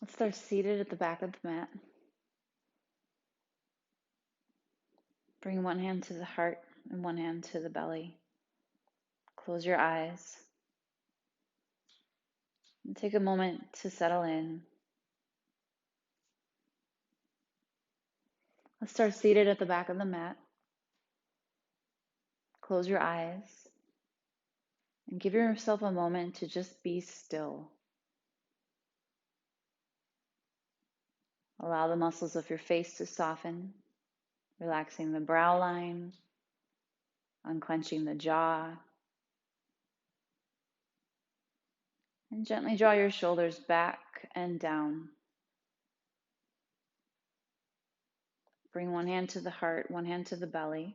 Let's start seated at the back of the mat. Bring one hand to the heart and one hand to the belly. Close your eyes and take a moment to settle in. Let's start seated at the back of the mat. Close your eyes and give yourself a moment to just be still. Allow the muscles of your face to soften, relaxing the brow line, unclenching the jaw, and gently draw your shoulders back and down. Bring one hand to the heart, one hand to the belly,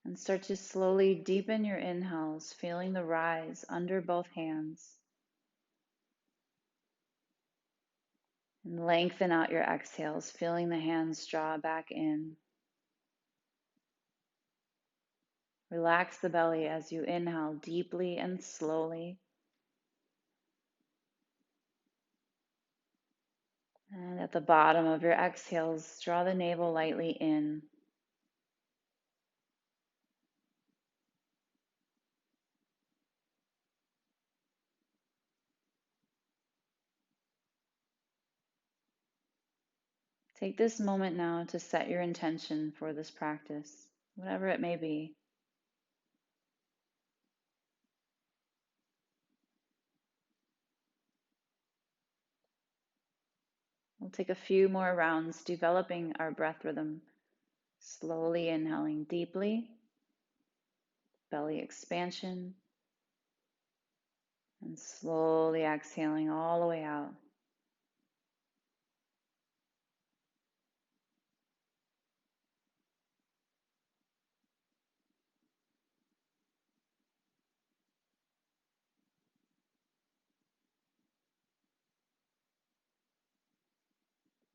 and start to slowly deepen your inhales, feeling the rise under both hands. And lengthen out your exhales, feeling the hands draw back in. Relax the belly as you inhale deeply and slowly. And at the bottom of your exhales, draw the navel lightly in. Take this moment now to set your intention for this practice, whatever it may be. We'll take a few more rounds developing our breath rhythm, slowly inhaling deeply, belly expansion, and slowly exhaling all the way out.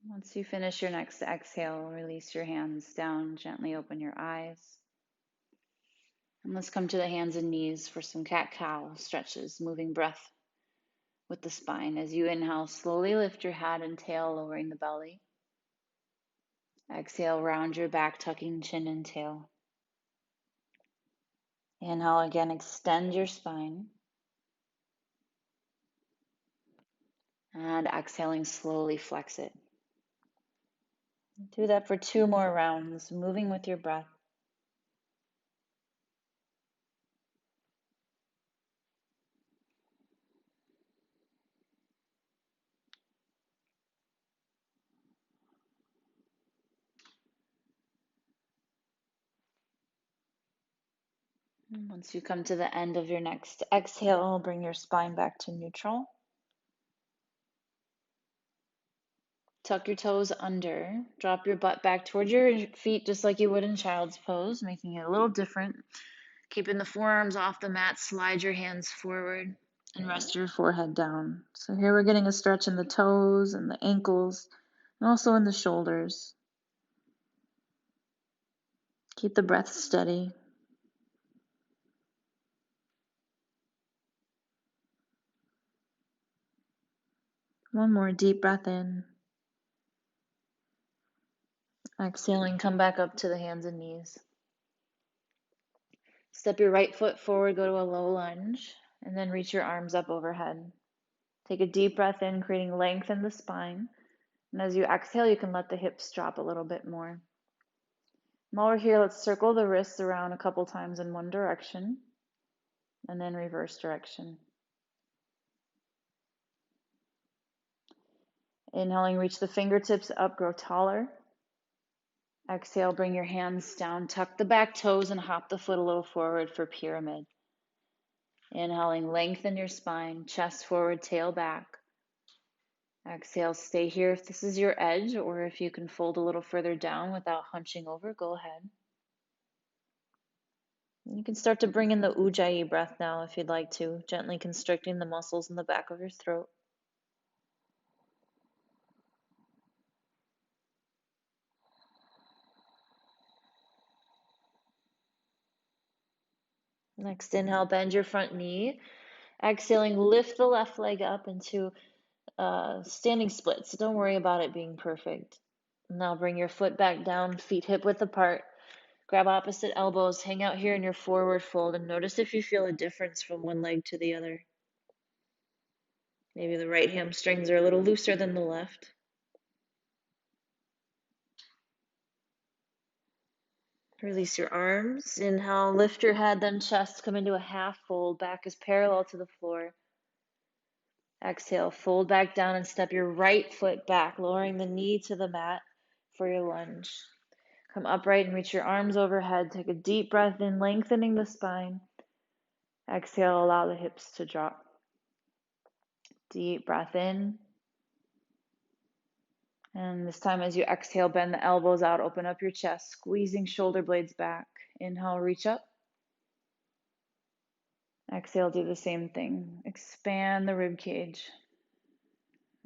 Once you finish your next exhale, release your hands down, gently open your eyes. And let's come to the hands and knees for some cat-cow stretches, moving breath with the spine. As you inhale, slowly lift your head and tail, lowering the belly. Exhale, round your back, tucking chin and tail. Inhale again, extend your spine. And exhaling, slowly flex it. Do that for 2 more rounds, moving with your breath. And once you come to the end of your next exhale, bring your spine back to neutral. Tuck your toes under, drop your butt back toward your feet just like you would in child's pose, making it a little different. Keeping the forearms off the mat, slide your hands forward and rest your forehead down. So here we're getting a stretch in the toes and the ankles and also in the shoulders. Keep the breath steady. One more deep breath in. Exhaling, come back up to the hands and knees. Step your right foot forward, go to a low lunge, and then reach your arms up overhead. Take a deep breath in, creating length in the spine. And as you exhale, you can let the hips drop a little bit more. While we're here, let's circle the wrists around a couple times in one direction, and then reverse direction. Inhaling, reach the fingertips up, grow taller. Exhale, bring your hands down, tuck the back toes, and hop the foot a little forward for pyramid. Inhaling, lengthen your spine, chest forward, tail back. Exhale, stay here if this is your edge, or if you can fold a little further down without hunching over, go ahead. You can start to bring in the Ujjayi breath now if you'd like to, gently constricting the muscles in the back of your throat. Next inhale, bend your front knee. Exhaling, lift the left leg up into standing splits. Don't worry about it being perfect. Now bring your foot back down, feet hip width apart. Grab opposite elbows, hang out here in your forward fold, and notice if you feel a difference from one leg to the other. Maybe the right hamstrings are a little looser than the left. Release your arms. Inhale, lift your head, then chest. Come into a half fold. Back is parallel to the floor. Exhale, fold back down and step your right foot back, lowering the knee to the mat for your lunge. Come upright and reach your arms overhead. Take a deep breath in, lengthening the spine. Exhale, allow the hips to drop. Deep breath in. And this time as you exhale, bend the elbows out, open up your chest, squeezing shoulder blades back. Inhale, reach up. Exhale, do the same thing. Expand the rib cage.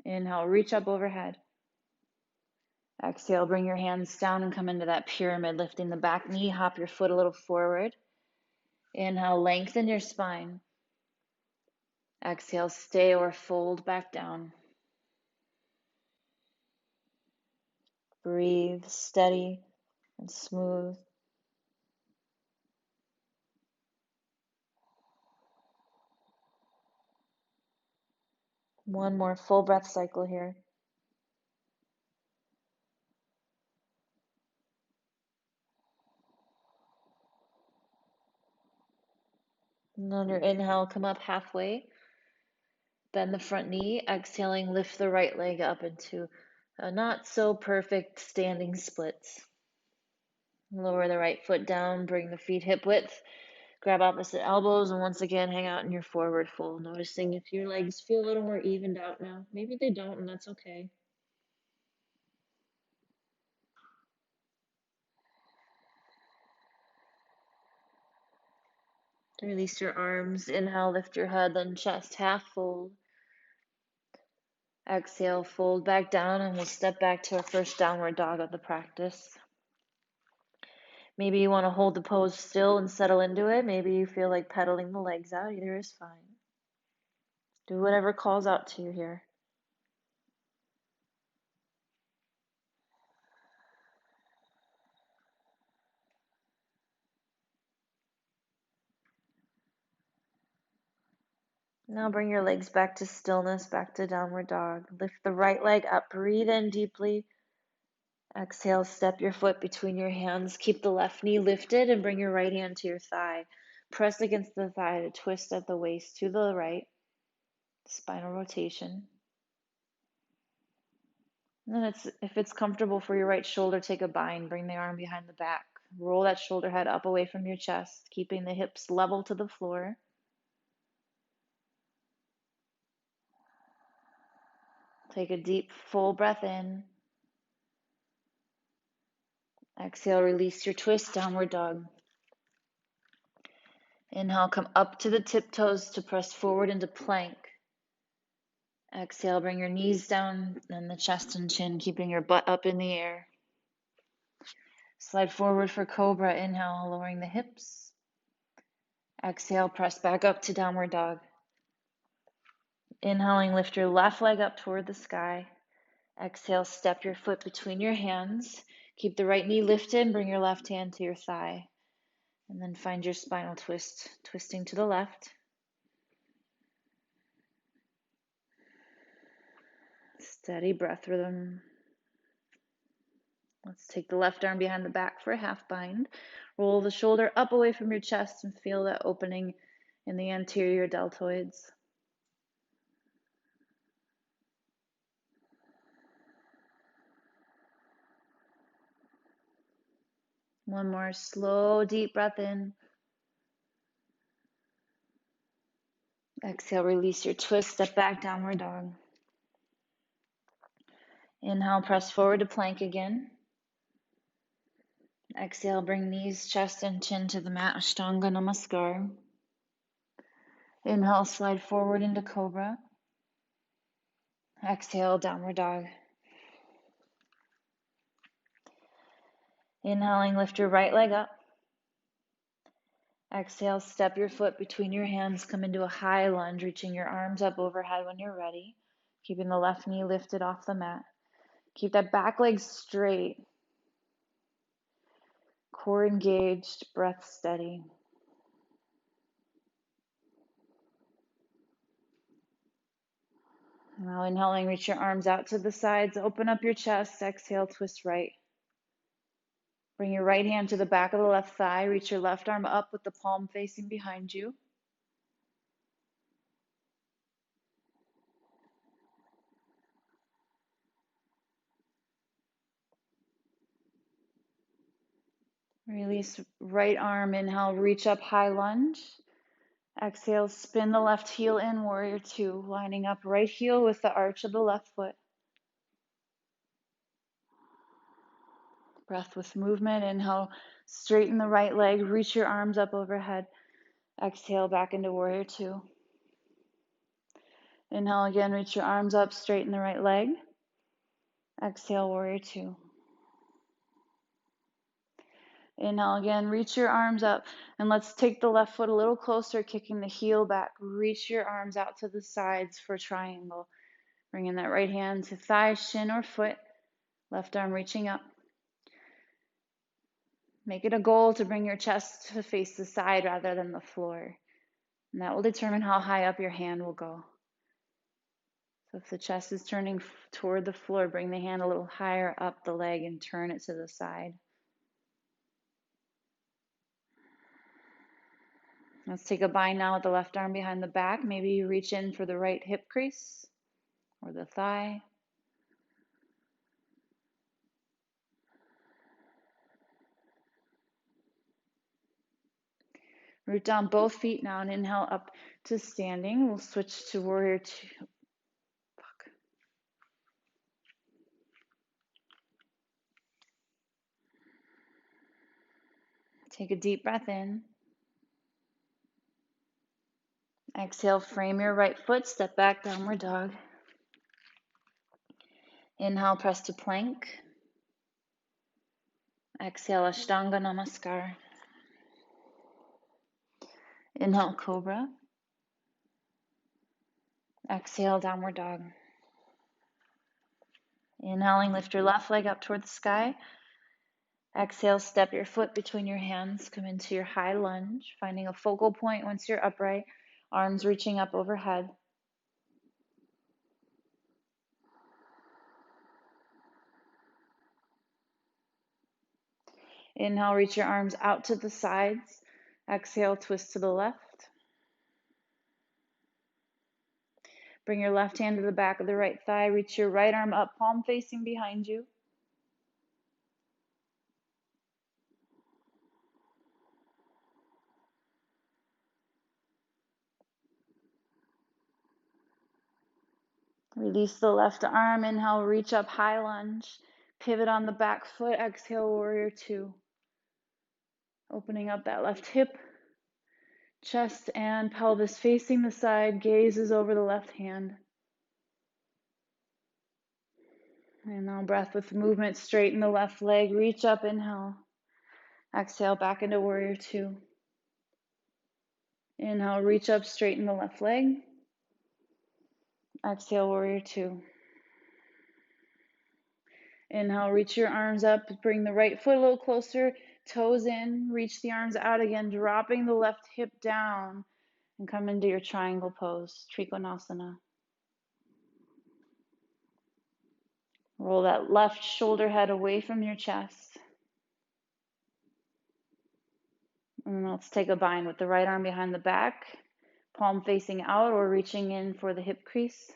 Inhale, reach up overhead. Exhale, bring your hands down and come into that pyramid, lifting the back knee, hop your foot a little forward. Inhale, lengthen your spine. Exhale, stay or fold back down. Breathe, steady and smooth. One more full breath cycle here. And on your inhale, come up halfway. Bend the front knee. Exhaling, lift the right leg up into a not so perfect standing splits. Lower the right foot down, bring the feet hip width. Grab opposite elbows, and once again, hang out in your forward fold, noticing if your legs feel a little more evened out now. Maybe they don't, and that's okay. Release your arms. Inhale, lift your head, then chest, half fold. Exhale, fold back down, and we'll step back to our first downward dog of the practice. Maybe you want to hold the pose still and settle into it. Maybe you feel like pedaling the legs out. Either is fine. Do whatever calls out to you here. Now bring your legs back to stillness, back to downward dog. Lift the right leg up, breathe in deeply. Exhale, step your foot between your hands. Keep the left knee lifted and bring your right hand to your thigh. Press against the thigh to twist at the waist to the right. Spinal rotation. And then if it's comfortable for your right shoulder, take a bind. Bring the arm behind the back. Roll that shoulder head up away from your chest, keeping the hips level to the floor. Take a deep, full breath in. Exhale, release your twist, downward dog. Inhale, come up to the tiptoes to press forward into plank. Exhale, bring your knees down and the chest and chin, keeping your butt up in the air. Slide forward for cobra. Inhale, lowering the hips. Exhale, press back up to downward dog. Inhaling, lift your left leg up toward the sky. Exhale, step your foot between your hands. Keep the right knee lifted, bring your left hand to your thigh. And then find your spinal twist, twisting to the left. Steady breath rhythm. Let's take the left arm behind the back for a half bind. Roll the shoulder up away from your chest and feel that opening in the anterior deltoids. One more slow, deep breath in. Exhale, release your twist, step back, downward dog. Inhale, press forward to plank again. Exhale, bring knees, chest, and chin to the mat, Ashtanga Namaskar. Inhale, slide forward into cobra. Exhale, downward dog. Inhaling, lift your right leg up. Exhale, step your foot between your hands, come into a high lunge, reaching your arms up overhead when you're ready, keeping the left knee lifted off the mat. Keep that back leg straight, core engaged, breath steady. Now inhaling, reach your arms out to the sides, open up your chest, exhale, twist right. Bring your right hand to the back of the left thigh, reach your left arm up with the palm facing behind you. Release right arm, inhale, reach up, high lunge. Exhale, spin the left heel in, warrior two, lining up right heel with the arch of the left foot. Breath with movement. Inhale, straighten the right leg, reach your arms up overhead. Exhale, back into warrior two. Inhale again, reach your arms up, straighten the right leg. Exhale, warrior two. Inhale again, reach your arms up, and let's take the left foot a little closer, kicking the heel back. Reach your arms out to the sides for triangle. Bring in that right hand to thigh, shin, or foot. Left arm reaching up. Make it a goal to bring your chest to face the side rather than the floor. And that will determine how high up your hand will go. So if the chest is turning toward the floor, bring the hand a little higher up the leg and turn it to the side. Let's take a bind now with the left arm behind the back. Maybe you reach in for the right hip crease or the thigh. Root down both feet now and inhale up to standing. We'll switch to warrior two. Take a deep breath in. Exhale, frame your right foot, step back, downward dog. Inhale, press to plank. Exhale, Ashtanga Namaskar. Inhale, Cobra. Exhale, Downward Dog. Inhaling, lift your left leg up toward the sky. Exhale, step your foot between your hands. Come into your high lunge, finding a focal point once you're upright, arms reaching up overhead. Inhale, reach your arms out to the sides. Exhale, twist to the left. Bring your left hand to the back of the right thigh. Reach your right arm up, palm facing behind you. Release the left arm. Inhale, reach up, high lunge. Pivot on the back foot. Exhale, warrior two. Opening up that left hip, chest and pelvis facing the side. Gaze is over the left hand. And now breath with movement. Straighten the left leg. Reach up, inhale. Exhale, back into warrior two. Inhale, reach up, straighten the left leg. Exhale, warrior two. Inhale, reach your arms up, bring the right foot a little closer, toes in, reach the arms out again, dropping the left hip down, and come into your triangle pose, Trikonasana. Roll that left shoulder head away from your chest. And let's take a bind with the right arm behind the back, palm facing out or reaching in for the hip crease.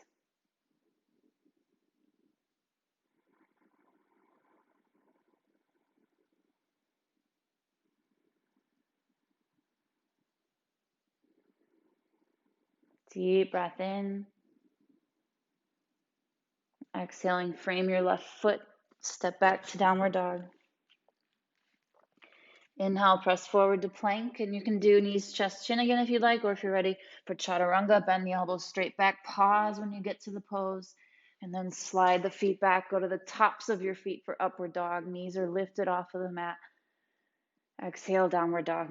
Deep breath in. Exhaling, frame your left foot, step back to downward dog. Inhale, press forward to plank, and you can do knees, chest, chin again if you'd like, or if you're ready for chaturanga, bend the elbows straight back, pause when you get to the pose, and then slide the feet back, go to the tops of your feet for upward dog. Knees are lifted off of the mat. Exhale, downward dog.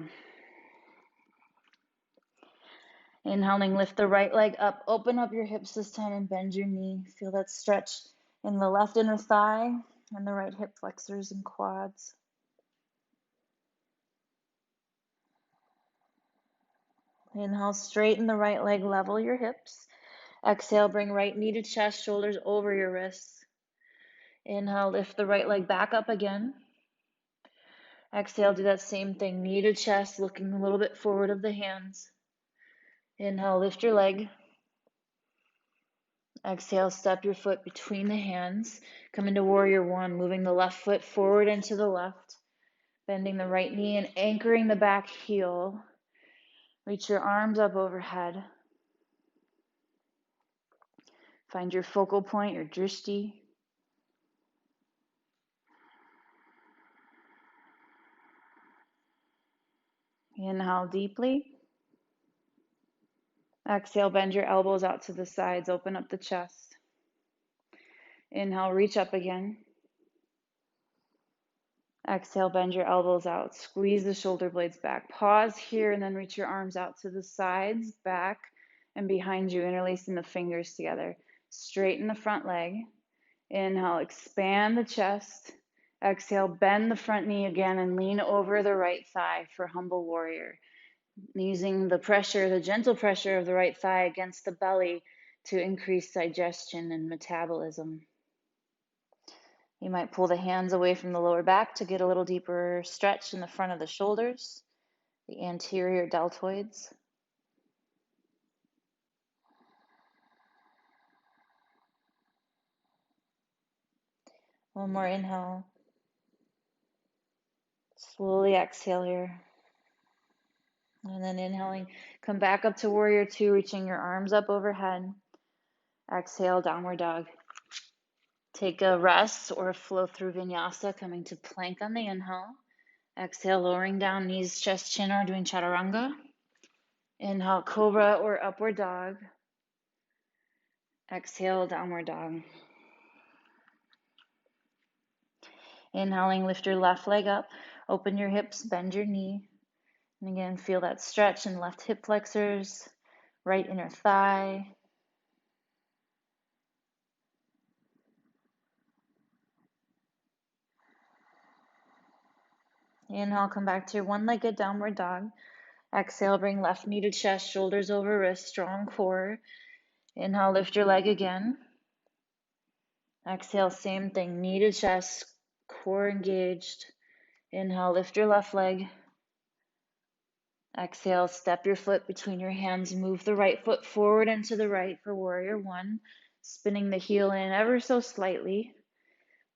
Inhaling, lift the right leg up. Open up your hips this time and bend your knee. Feel that stretch in the left inner thigh and the right hip flexors and quads. Inhale, straighten the right leg, level your hips. Exhale, bring right knee to chest, shoulders over your wrists. Inhale, lift the right leg back up again. Exhale, do that same thing, knee to chest, looking a little bit forward of the hands. Inhale, lift your leg. Exhale, step your foot between the hands. Come into warrior one, moving the left foot forward and to the left. Bending the right knee and anchoring the back heel. Reach your arms up overhead. Find your focal point, your drishti. Inhale deeply. Exhale, bend your elbows out to the sides, open up the chest. Inhale, reach up again. Exhale, bend your elbows out, squeeze the shoulder blades back. Pause here and then reach your arms out to the sides, back, and behind you, interlacing the fingers together. Straighten the front leg. Inhale, expand the chest. Exhale, bend the front knee again and lean over the right thigh for humble warrior. Using the pressure, the gentle pressure of the right thigh against the belly to increase digestion and metabolism. You might pull the hands away from the lower back to get a little deeper stretch in the front of the shoulders, the anterior deltoids. One more inhale. Slowly exhale here. And then inhaling, come back up to warrior two, reaching your arms up overhead. Exhale, downward dog. Take a rest or flow through vinyasa, coming to plank on the inhale. Exhale, lowering down, knees, chest, chin, or doing chaturanga. Inhale, cobra or upward dog. Exhale, downward dog. Inhaling, lift your left leg up, open your hips, bend your knee. And again, feel that stretch in left hip flexors, right inner thigh. Inhale, come back to your one-legged downward dog. Exhale, bring left knee to chest, shoulders over wrist, strong core. Inhale, lift your leg again. Exhale, same thing, knee to chest, core engaged. Inhale, lift your left leg. Exhale, step your foot between your hands, move the right foot forward and to the right for warrior one, spinning the heel in ever so slightly.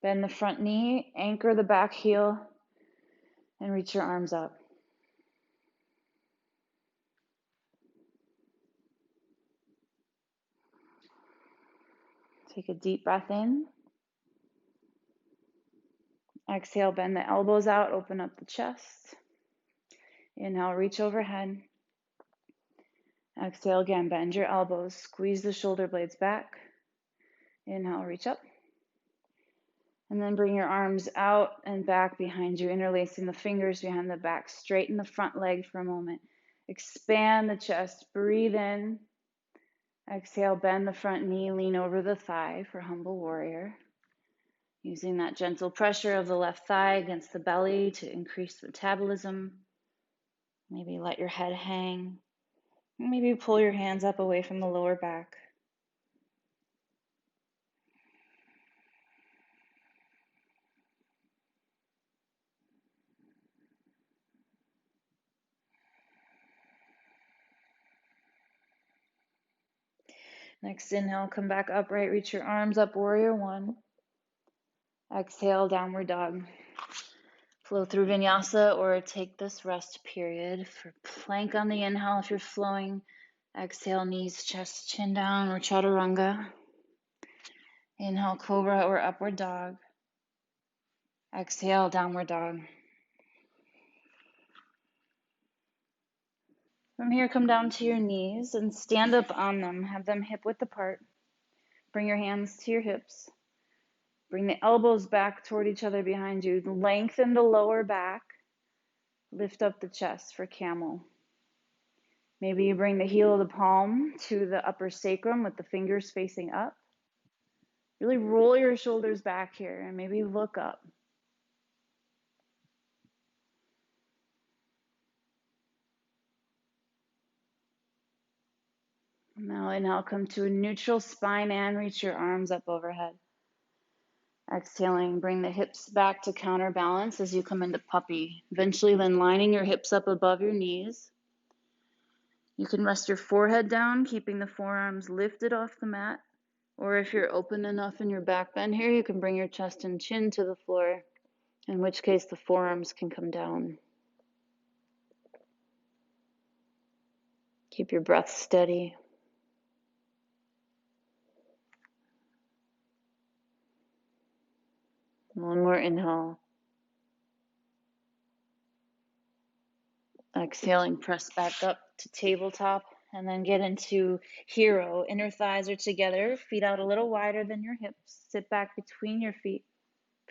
Bend the front knee, anchor the back heel, and reach your arms up. Take a deep breath in. Exhale, bend the elbows out, open up the chest. Inhale, reach overhead. Exhale again, bend your elbows, squeeze the shoulder blades back. Inhale, reach up. And then bring your arms out and back behind you, interlacing the fingers behind the back. Straighten the front leg for a moment. Expand the chest, breathe in. Exhale, bend the front knee, lean over the thigh for humble warrior. Using that gentle pressure of the left thigh against the belly to increase metabolism. Maybe let your head hang. Maybe pull your hands up away from the lower back. Next inhale, come back upright, reach your arms up, warrior one. Exhale, downward dog. Flow through vinyasa or take this rest period for plank on the inhale if you're flowing. Exhale, knees, chest, chin down, or chaturanga. Inhale, cobra or upward dog. Exhale, downward dog. From here, come down to your knees and stand up on them. Have them hip width apart. Bring your hands to your hips. Bring the elbows back toward each other behind you. Lengthen the lower back. Lift up the chest for camel. Maybe you bring the heel of the palm to the upper sacrum with the fingers facing up. Really roll your shoulders back here and maybe look up. Now inhale, come to a neutral spine and reach your arms up overhead. Exhaling, bring the hips back to counterbalance as you come into puppy. Eventually then lining your hips up above your knees. You can rest your forehead down, keeping the forearms lifted off the mat. Or if you're open enough in your back bend here, you can bring your chest and chin to the floor, in which case the forearms can come down. Keep your breath steady. One more inhale. Exhaling, press back up to tabletop and then get into hero. Inner thighs are together, feet out a little wider than your hips. Sit back between your feet.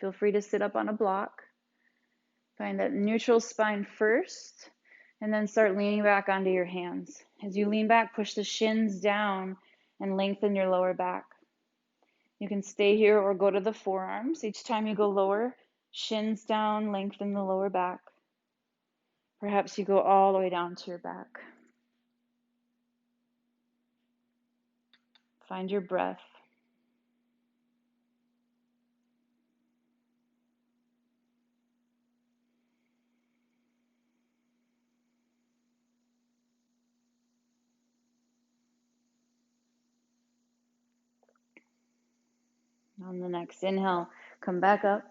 Feel free to sit up on a block. Find that neutral spine first and then start leaning back onto your hands. As you lean back, push the shins down and lengthen your lower back. You can stay here or go to the forearms. Each time you go lower, shins down, lengthen the lower back. Perhaps you go all the way down to your back. Find your breath. On the next inhale, come back up.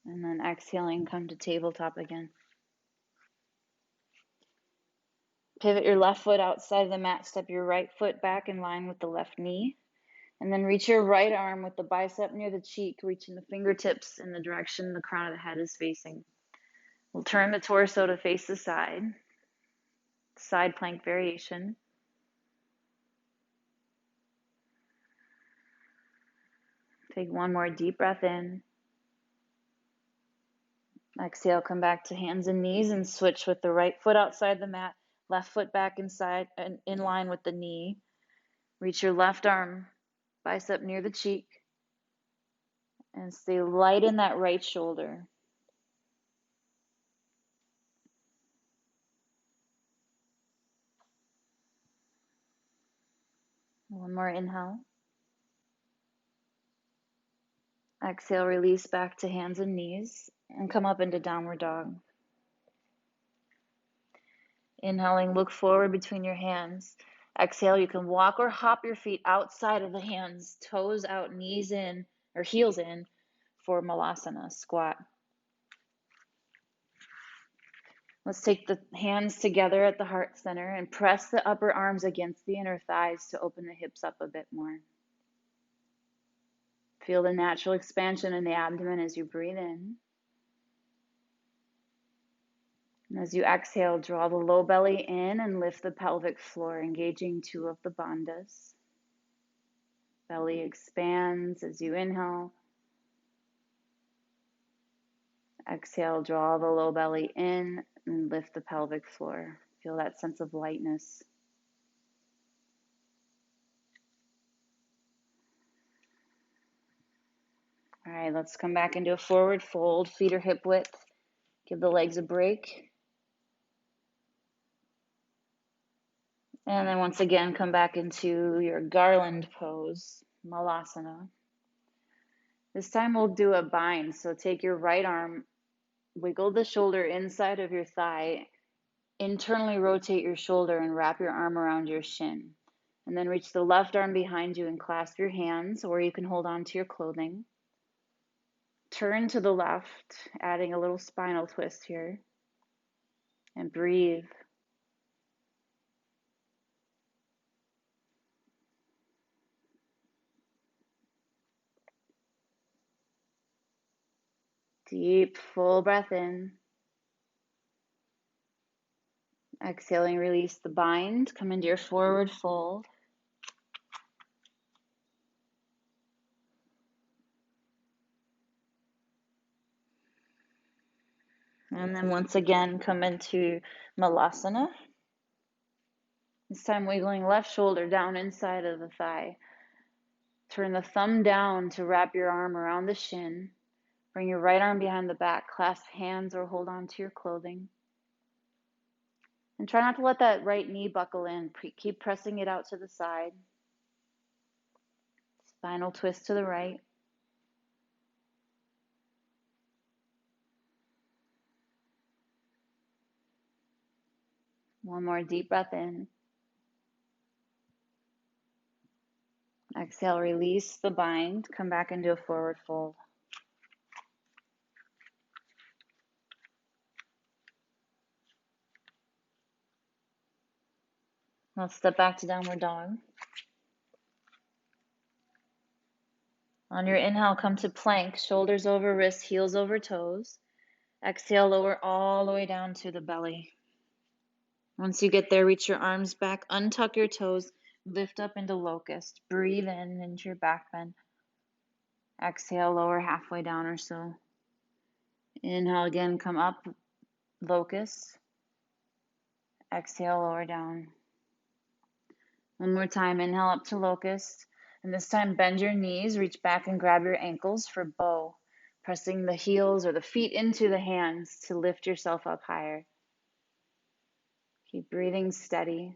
And then exhaling, come to tabletop again. Pivot your left foot outside of the mat. Step your right foot back in line with the left knee. And then reach your right arm with the bicep near the cheek, reaching the fingertips in the direction the crown of the head is facing. We'll turn the torso to face the side plank variation. Take one more deep breath in. Exhale, come back to hands and knees and switch with the right foot outside the mat, left foot back inside and in line with the knee. Reach your left arm, bicep near the cheek, and stay light in that right shoulder. One more inhale. Exhale, release back to hands and knees and come up into downward dog. Inhaling, look forward between your hands. Exhale, you can walk or hop your feet outside of the hands, toes out, knees in, or heels in for Malasana, squat. Let's take the hands together at the heart center and press the upper arms against the inner thighs to open the hips up a bit more. Feel the natural expansion in the abdomen as you breathe in. And as you exhale, draw the low belly in and lift the pelvic floor, engaging two of the bandhas. Belly expands as you inhale. Exhale, draw the low belly in and lift the pelvic floor. Feel that sense of lightness. All right, let's come back into a forward fold. Feet are hip width. Give the legs a break. And then once again, come back into your garland pose, Malasana. This time we'll do a bind. So take your right arm, wiggle the shoulder inside of your thigh, internally rotate your shoulder and wrap your arm around your shin. And then reach the left arm behind you and clasp your hands, or you can hold on to your clothing. Turn to the left, adding a little spinal twist here. And breathe. Deep, full breath in. Exhaling, release the bind. Come into your forward fold. And then once again, come into Malasana. This time wiggling left shoulder down inside of the thigh. Turn the thumb down to wrap your arm around the shin. Bring your right arm behind the back. Clasp hands or hold on to your clothing. And try not to let that right knee buckle in. Keep pressing it out to the side. Spinal twist to the right. One more deep breath in. Exhale, release the bind. Come back into a forward fold. Let's step back to downward dog. On your inhale, come to plank. Shoulders over wrists, heels over toes. Exhale, lower all the way down to the belly. Once you get there, reach your arms back, untuck your toes, lift up into locust. Breathe in into your back bend. Exhale, lower halfway down or so. Inhale again, come up, locust. Exhale, lower down. One more time, inhale up to locust. And this time, bend your knees, reach back and grab your ankles for bow, pressing the heels or the feet into the hands to lift yourself up higher. Keep breathing steady.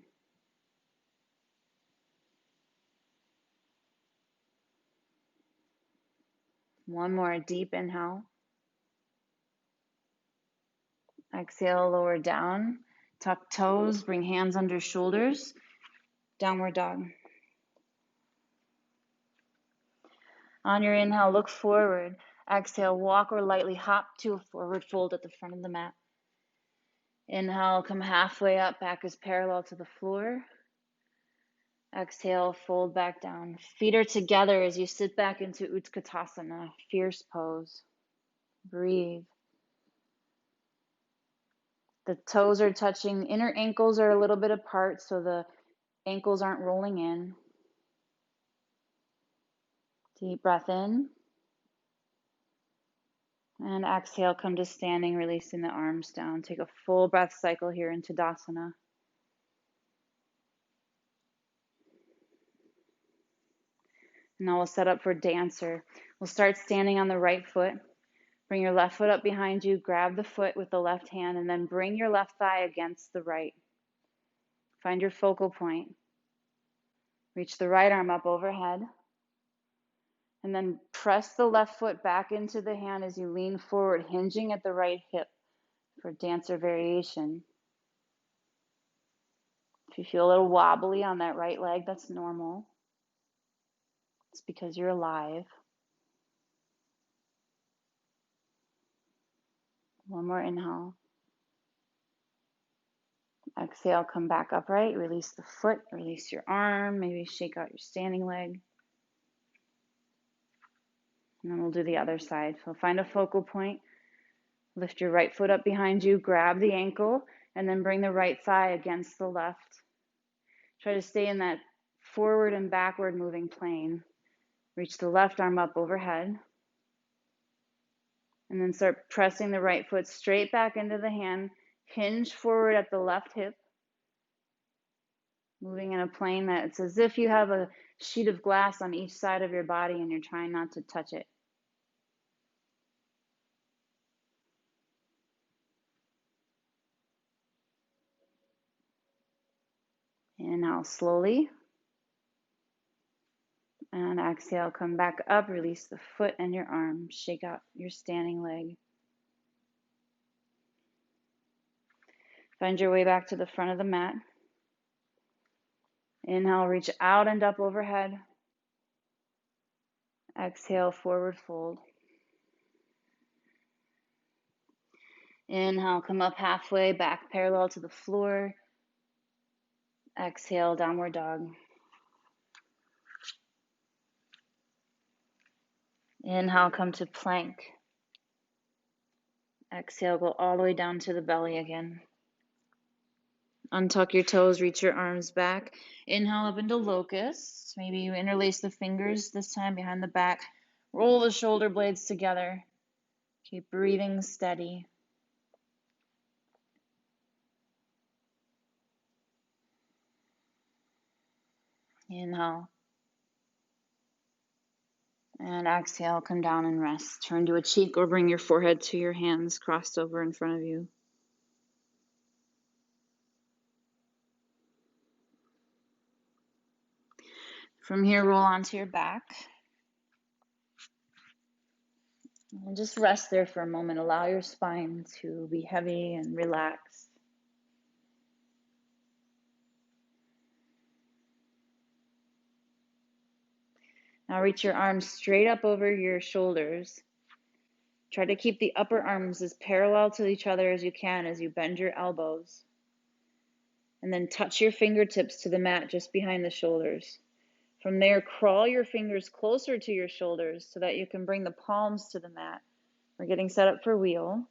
One more deep inhale. Exhale, lower down. Tuck toes, bring hands under shoulders. Downward dog. On your inhale, look forward. Exhale, walk or lightly hop to a forward fold at the front of the mat. Inhale, come halfway up, back is parallel to the floor. Exhale, fold back down. Feet are together as you sit back into Utkatasana, fierce pose. Breathe. The toes are touching, inner ankles are a little bit apart so the ankles aren't rolling in. Deep breath in. And exhale, come to standing, releasing the arms down. Take a full breath cycle here in Tadasana. Now we'll set up for dancer. We'll start standing on the right foot. Bring your left foot up behind you, grab the foot with the left hand, and then bring your left thigh against the right. Find your focal point. Reach the right arm up overhead. And then press the left foot back into the hand as you lean forward, hinging at the right hip for dancer variation. If you feel a little wobbly on that right leg, that's normal. It's because you're alive. One more inhale. Exhale, come back upright. Release the foot, release your arm, maybe shake out your standing leg. And then we'll do the other side. So find a focal point. Lift your right foot up behind you, grab the ankle, and then bring the right thigh against the left. Try to stay in that forward and backward moving plane. Reach the left arm up overhead. And then start pressing the right foot straight back into the hand. Hinge forward at the left hip. Moving in a plane that it's as if you have a sheet of glass on each side of your body and you're trying not to touch it. Inhale slowly. And exhale, come back up, release the foot and your arm. Shake out your standing leg. Find your way back to the front of the mat. Inhale, reach out and up overhead. Exhale, forward fold. Inhale, come up halfway, back parallel to the floor. Exhale, downward dog. Inhale, come to plank. Exhale, go all the way down to the belly again. Untuck your toes, reach your arms back. Inhale up into locust. Maybe you interlace the fingers this time behind the back. Roll the shoulder blades together. Keep breathing steady. Inhale. And exhale, come down and rest. Turn to a cheek or bring your forehead to your hands crossed over in front of you. From here, roll onto your back. And just rest there for a moment. Allow your spine to be heavy and relaxed. Now reach your arms straight up over your shoulders. Try to keep the upper arms as parallel to each other as you can as you bend your elbows. And then touch your fingertips to the mat just behind the shoulders. From there, crawl your fingers closer to your shoulders so that you can bring the palms to the mat. We're getting set up for wheel.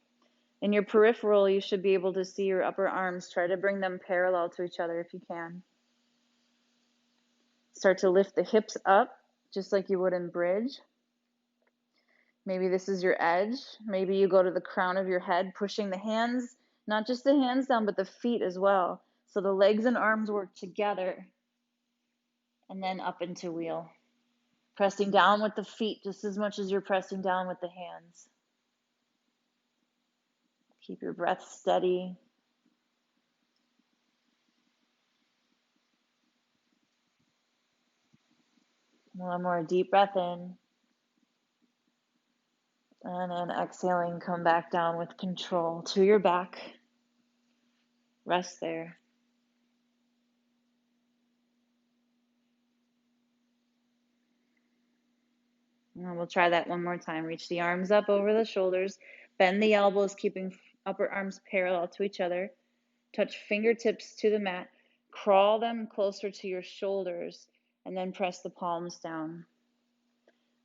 In your peripheral, you should be able to see your upper arms. Try to bring them parallel to each other if you can. Start to lift the hips up, just like you would in bridge. Maybe this is your edge. Maybe you go to the crown of your head, pushing the hands, not just the hands down, but the feet as well. So the legs and arms work together. And then up into wheel. Pressing down with the feet just as much as you're pressing down with the hands. Keep your breath steady. One more deep breath in. And then exhaling, come back down with control to your back. Rest there. And we'll try that one more time. Reach the arms up over the shoulders. Bend the elbows, keeping upper arms parallel to each other. Touch fingertips to the mat. Crawl them closer to your shoulders. And then press the palms down.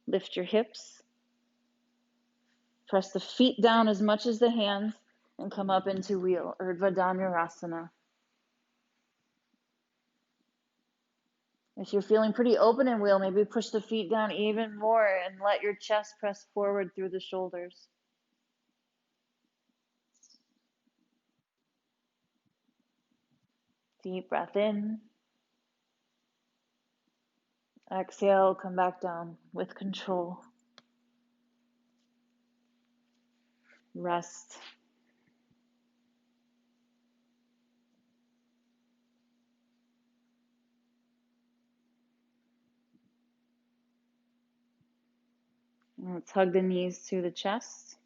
Lift your hips. Press the feet down as much as the hands. And come up into wheel, Urdhva Dhanurasana. If you're feeling pretty open in wheel, maybe push the feet down even more and let your chest press forward through the shoulders. Deep breath in. Exhale, come back down with control. Rest. Let's hug the knees to the chest.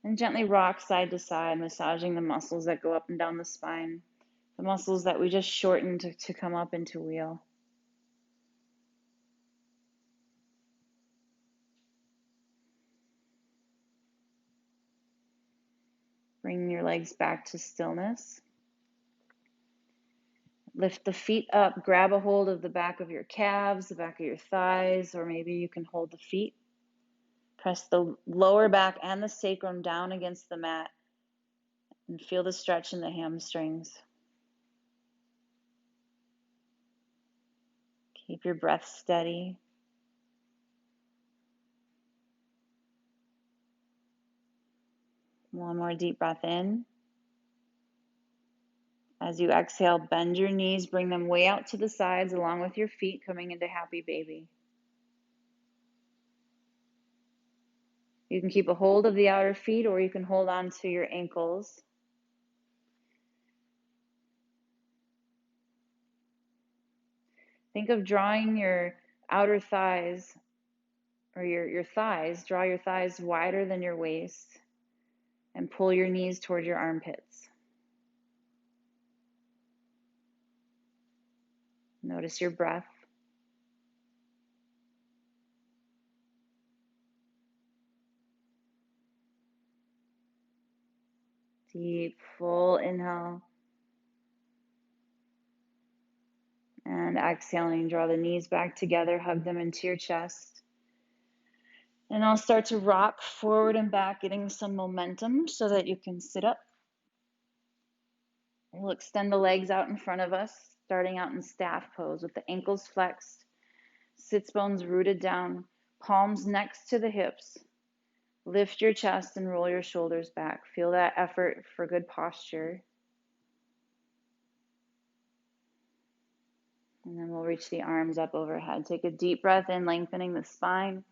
And gently rock side to side, massaging the muscles that go up and down the spine. The muscles that we just shortened to come up into wheel. Bring your legs back to stillness. Lift the feet up, grab a hold of the back of your calves, the back of your thighs, or maybe you can hold the feet. Press the lower back and the sacrum down against the mat and feel the stretch in the hamstrings. Keep your breath steady. One more deep breath in. As you exhale, bend your knees, bring them way out to the sides along with your feet, coming into happy baby. You can keep a hold of the outer feet or you can hold on to your ankles. Think of drawing your outer thighs or your thighs, draw your thighs wider than your waist and pull your knees toward your armpits. Notice your breath. Deep, full inhale. And exhaling, draw the knees back together, hug them into your chest. And I'll start to rock forward and back, getting some momentum so that you can sit up. We'll extend the legs out in front of us, starting out in staff pose with the ankles flexed, sits bones rooted down, palms next to the hips. Lift your chest and roll your shoulders back. Feel that effort for good posture. And then we'll reach the arms up overhead. Take a deep breath in, lengthening the spine.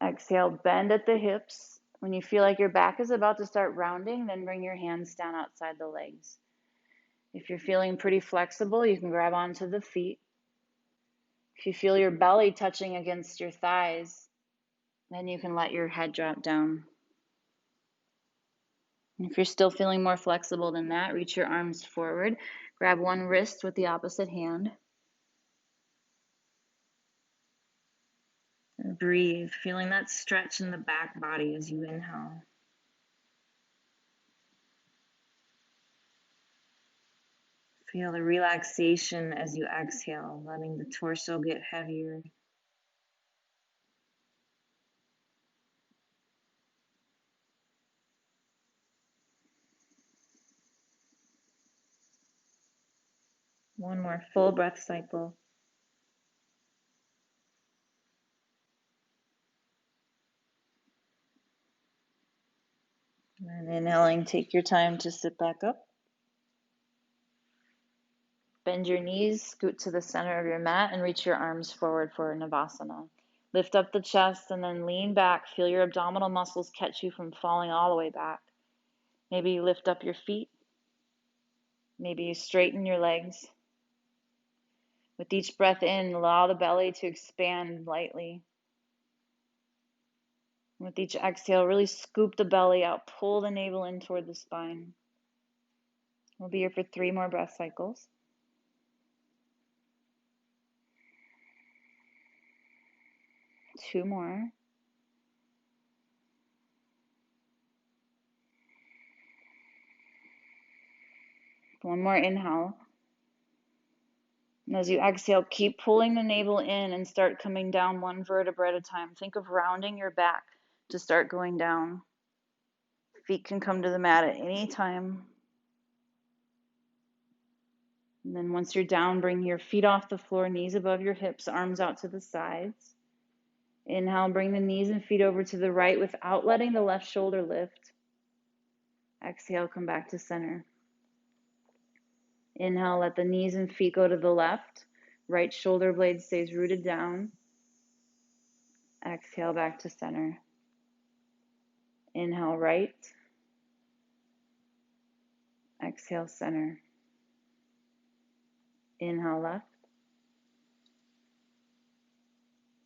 Exhale, bend at the hips. When you feel like your back is about to start rounding, then bring your hands down outside the legs. If you're feeling pretty flexible, you can grab onto the feet. If you feel your belly touching against your thighs, then you can let your head drop down. And if you're still feeling more flexible than that, reach your arms forward. Grab one wrist with the opposite hand. And breathe, feeling that stretch in the back body as you inhale. Feel the relaxation as you exhale, letting the torso get heavier. One more full breath cycle. And inhaling, take your time to sit back up. Bend your knees, scoot to the center of your mat, and reach your arms forward for Navasana. Lift up the chest and then lean back. Feel your abdominal muscles catch you from falling all the way back. Maybe you lift up your feet. Maybe you straighten your legs. With each breath in, allow the belly to expand lightly. With each exhale, really scoop the belly out, pull the navel in toward the spine. We'll be here for 3 more breath cycles. Two more. One more inhale. And as you exhale, keep pulling the navel in and start coming down one vertebra at a time. Think of rounding your back to start going down. Feet can come to the mat at any time. And then once you're down, bring your feet off the floor, knees above your hips, arms out to the sides. Inhale, bring the knees and feet over to the right without letting the left shoulder lift. Exhale, come back to center. Inhale, let the knees and feet go to the left. Right shoulder blade stays rooted down. Exhale, back to center. Inhale, right. Exhale, center. Inhale, left.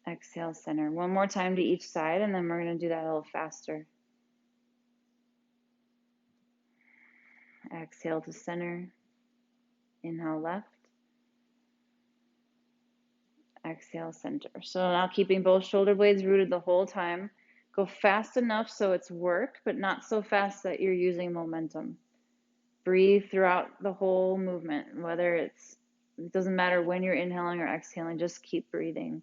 Exhale, center. One more time to each side, and then we're going to do that a little faster. Exhale to center. Inhale, left. Exhale, center. So now keeping both shoulder blades rooted the whole time. Go fast enough so it's work, but not so fast that you're using momentum. Breathe throughout the whole movement, it doesn't matter when you're inhaling or exhaling, just keep breathing.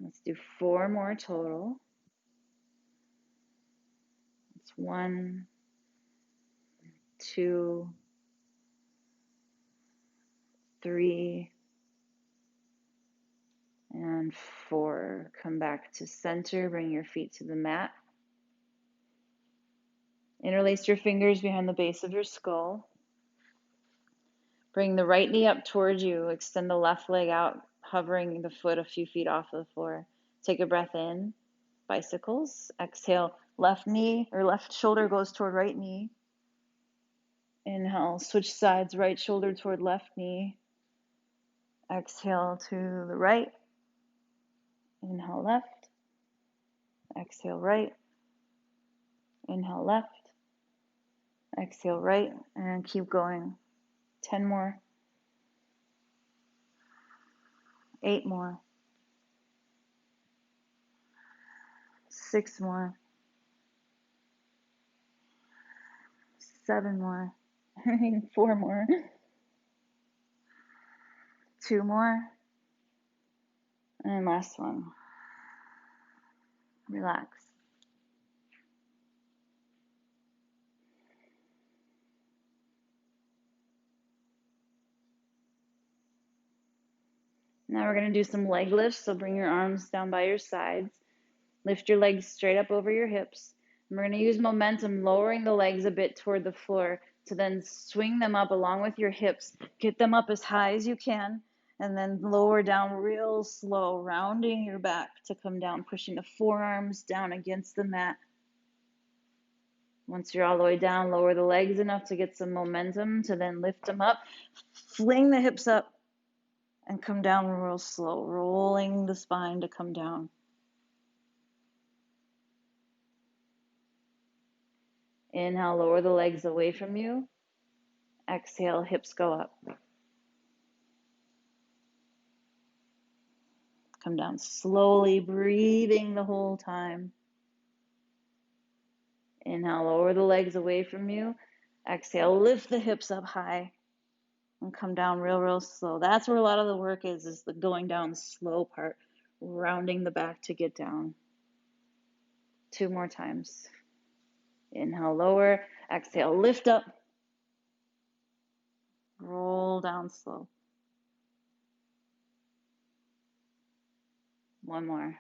Let's do 4 more total. It's 1, 2, 3, and 4. Come back to center. Bring your feet to the mat. Interlace your fingers behind the base of your skull. Bring the right knee up towards you. Extend the left leg out, hovering the foot a few feet off of the floor. Take a breath in, bicycles. Exhale, left knee or left shoulder goes toward right knee. Inhale, switch sides, right shoulder toward left knee. Exhale to the right. Inhale, left. Exhale, right. Inhale, left. Exhale, right. And keep going. 10 more. 8 more. 6 more. 7 more. 4 more. 2 more. And last one. Relax. Now we're going to do some leg lifts. So bring your arms down by your sides. Lift your legs straight up over your hips. And we're going to use momentum, lowering the legs a bit toward the floor to then swing them up along with your hips. Get them up as high as you can, and then lower down real slow, rounding your back to come down, pushing the forearms down against the mat. Once you're all the way down, lower the legs enough to get some momentum to then lift them up. Fling the hips up and come down real slow, rolling the spine to come down. Inhale, lower the legs away from you. Exhale, hips go up. Come down slowly, breathing the whole time. Inhale, lower the legs away from you. Exhale, lift the hips up high and come down real slow. That's where a lot of the work is the going down slow part, rounding the back to get down. 2 more times. Inhale, lower. Exhale, lift up. Roll down slow. 1 more.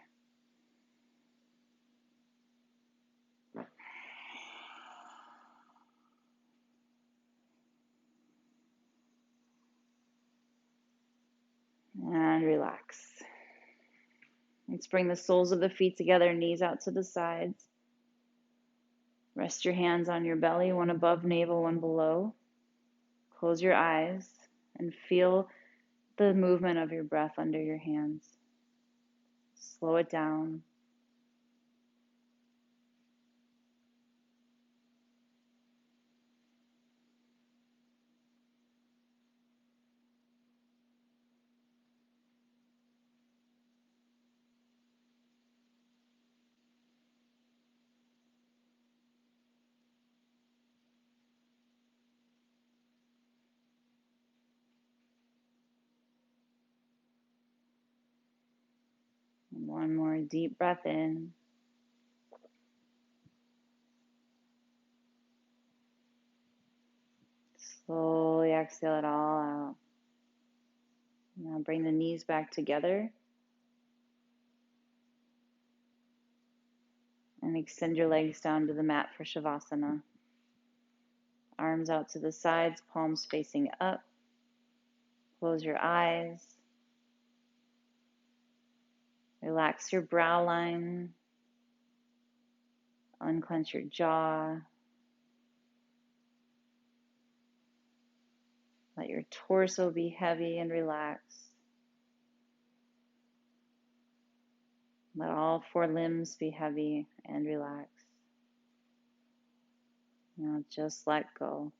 And relax. Let's bring the soles of the feet together, knees out to the sides. Rest your hands on your belly, one above navel, one below. Close your eyes and feel the movement of your breath under your hands. Slow it down. And one more deep breath in. Slowly exhale it all out. Now bring the knees back together and extend your legs down to the mat for Shavasana. Arms out to the sides, palms facing up. Close your eyes. Relax your brow line. Unclench your jaw. Let your torso be heavy and relaxed. Let all 4 limbs be heavy and relaxed. Now just let go.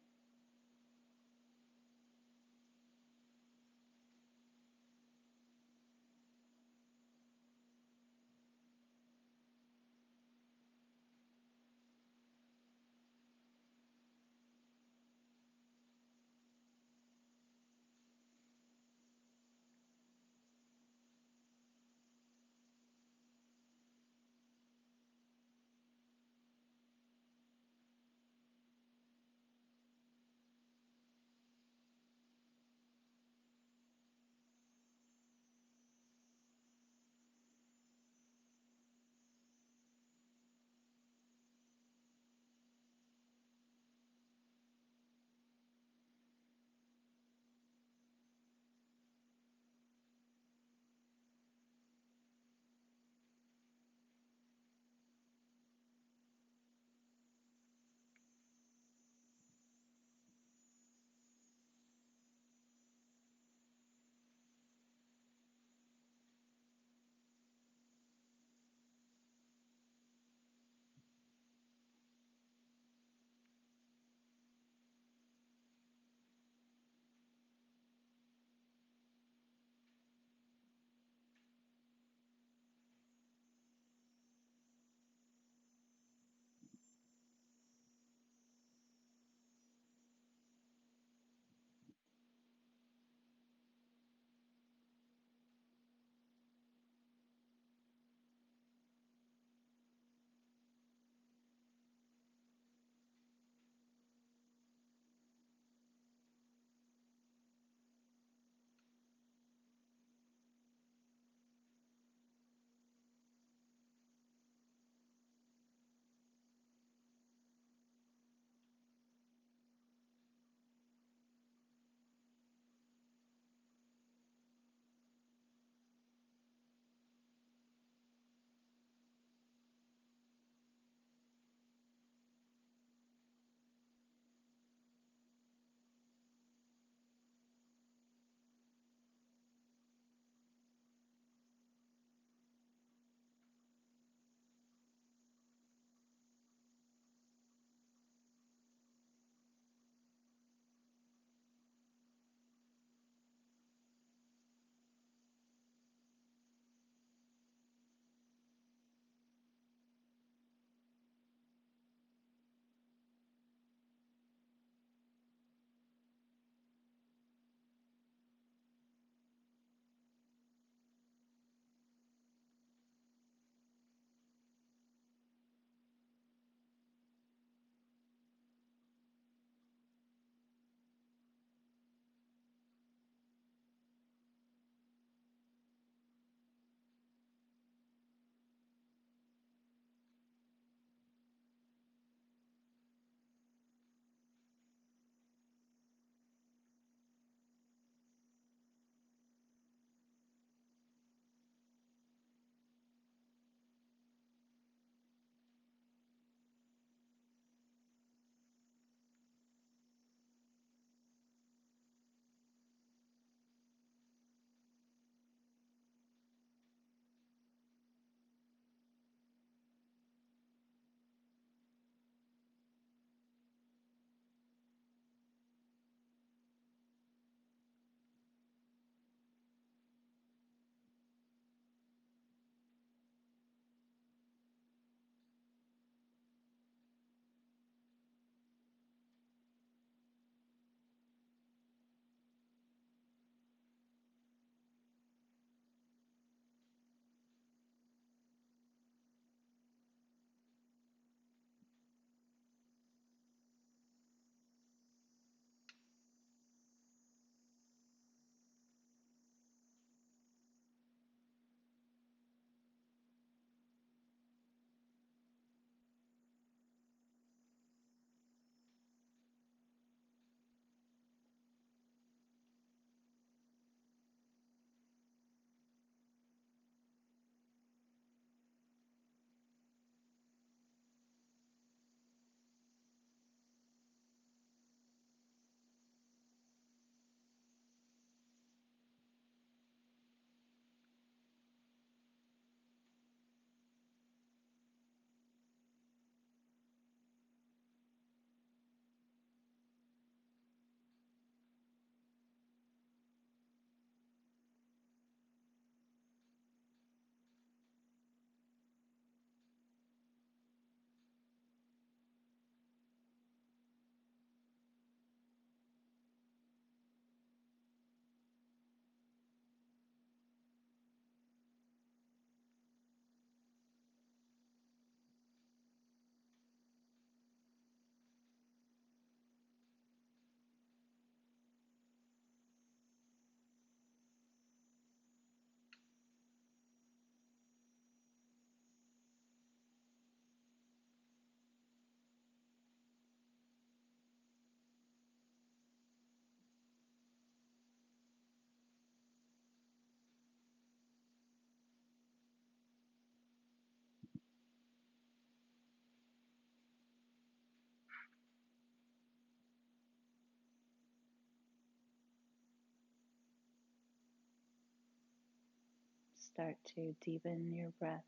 start to deepen your breath.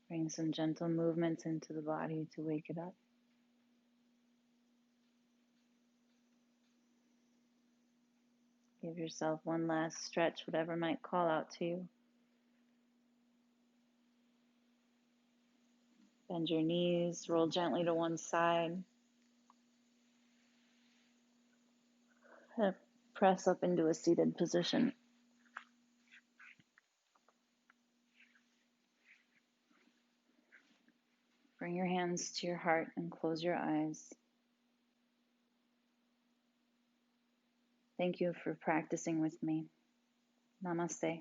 Bring some gentle movements into the body to wake it up. Give yourself one last stretch, whatever might call out to you. Bend your knees, roll gently to one side. And press up into a seated position. Bring your hands to your heart and close your eyes. Thank you for practicing with me. Namaste.